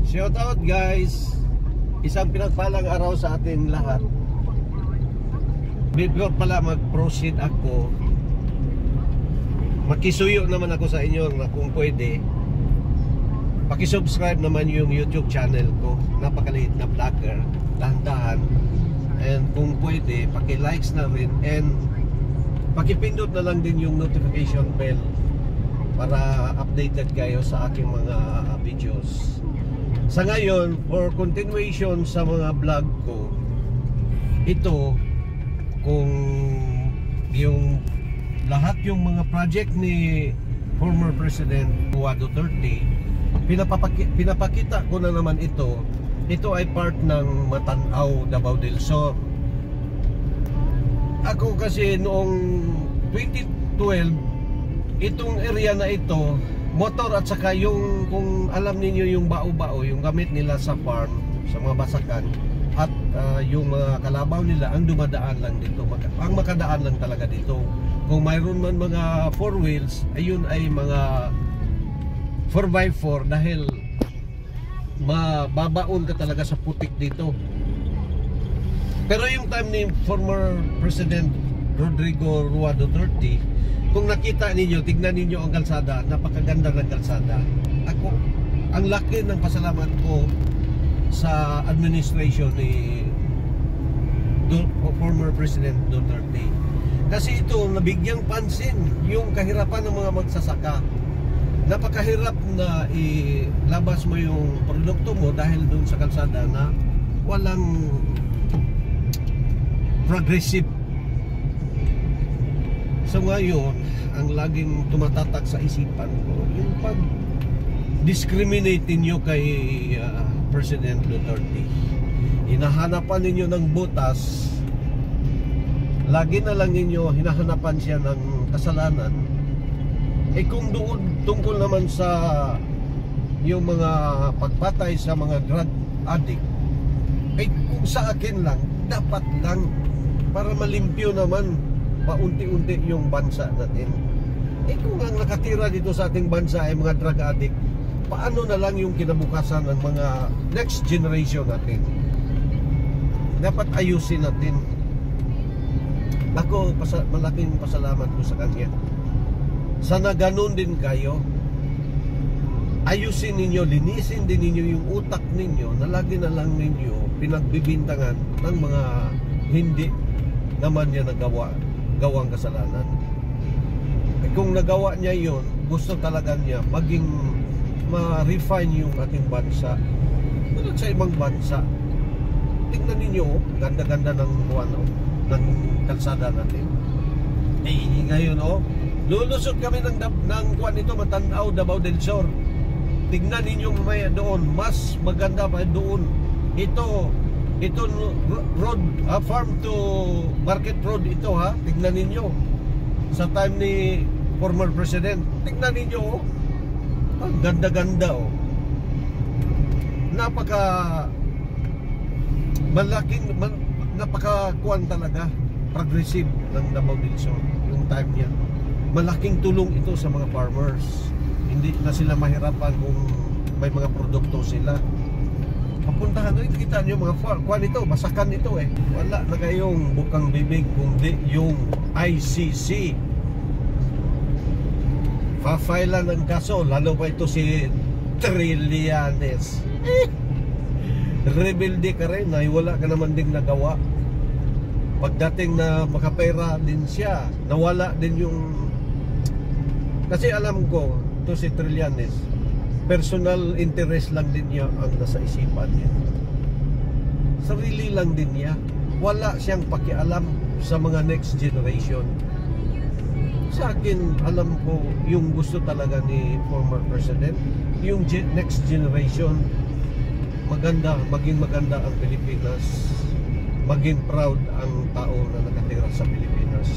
Shout out guys. Isang pinagpalang araw sa ating lahat. Before pala mag-proceed ako, makisuyo naman ako sa inyo na kung pwede, pakisubscribe naman yung YouTube channel ko. Napakaliit na vlogger, dahan-dahan. And kung pwede, paki-likes na rin. And pakipindot na lang din yung notification bell para updated kayo sa aking mga videos. Sa ngayon, for continuation sa mga vlog ko, ito, kung yung lahat yung mga project ni former President Duterte, pinapakita ko na naman ito. Ito ay part ng Matanaw, Davao del Sur. Ako kasi noong 2012, itong area na ito, motor at saka yung, kung alam ninyo yung bao-bao, yung gamit nila sa farm, sa mga basakan, at yung mga kalabaw nila, ang dumadaan lang dito, ang makadaan lang talaga dito. Kung mayroon man mga 4 wheels, ayun ay mga 4x4 dahil mababaon ka talaga sa putik dito. Pero yung time ni former President Rodrigo Roa Duterte, kung nakita ninyo, tignan ninyo ang kalsada, napakaganda ng kalsada. Ako, ang laki ng pasalamat ko sa administration ni former President Duterte. Kasi ito, nabigyang pansin yung kahirapan ng mga magsasaka. Napakahirap na ilabas mo yung produkto mo dahil doon sa kalsada na walang progressive. So ngayon, ang laging tumatatak sa isipan ko, yung pag-discriminate ninyo kay President Duterte. Hinahanapan ninyo ng butas, lagi na lang ninyo hinahanapan siya ng kasalanan. Kung doon tungkol naman sa yung mga pagpatay sa mga drug addict, kung sa akin lang, dapat lang para malimpyo naman paunti-unti yung bansa natin. Kung ang nakatira dito sa ating bansa ay mga drug addict, paano na lang yung kinabukasan ng mga next generation natin? Dapat ayusin natin. Ako, malaking pasalamat ko sa kanya. Sana ganun din kayo. Ayusin ninyo, linisin din ninyo yung utak ninyo na lagi na lang ninyo pinagbibintangan ng mga hindi naman niya gawang kasalanan. Kung nagawa niya yon, gusto talaga niya maging ma-refine yung ating bansa. Tulad sa ibang bansa, tingnan ninyo, ganda-ganda ng ng kalsada natin. Ngayon lulusot kami ng kuwan ito, Matanaw, Davao del Sur. Tingnan ninyo mamaya doon, mas maganda pa doon. Ito road, farm to market road ito ha. Tingnan ninyo sa time ni former president, tingnan ninyo ang ganda-ganda napaka malaking napaka-kuwan talaga, progressive ng Davao del Sur yung time niya. Malaking tulong ito sa mga farmers, hindi na sila mahirapan kung may mga produkto sila. Papuntahan nyo, kita nyo mga kuwan ito, basakan ito wala na kayong bukang bibig kundi yung ICC fa-file ng kaso, lalo pa ito si Trillanes. Rebelde ka rin, wala ka naman ding nagawa. Pagdating na makapera din siya, nawala din yung, kasi alam ko to si Trillanes, personal interest lang din niya ang nasa isipan niya. Sarili lang din niya. Wala siyang pakialam sa mga next generation. Sa akin, alam ko yung gusto talaga ni former president, yung next generation, maging maganda ang Pilipinas, maging proud ang tao na nakatira sa Pilipinas.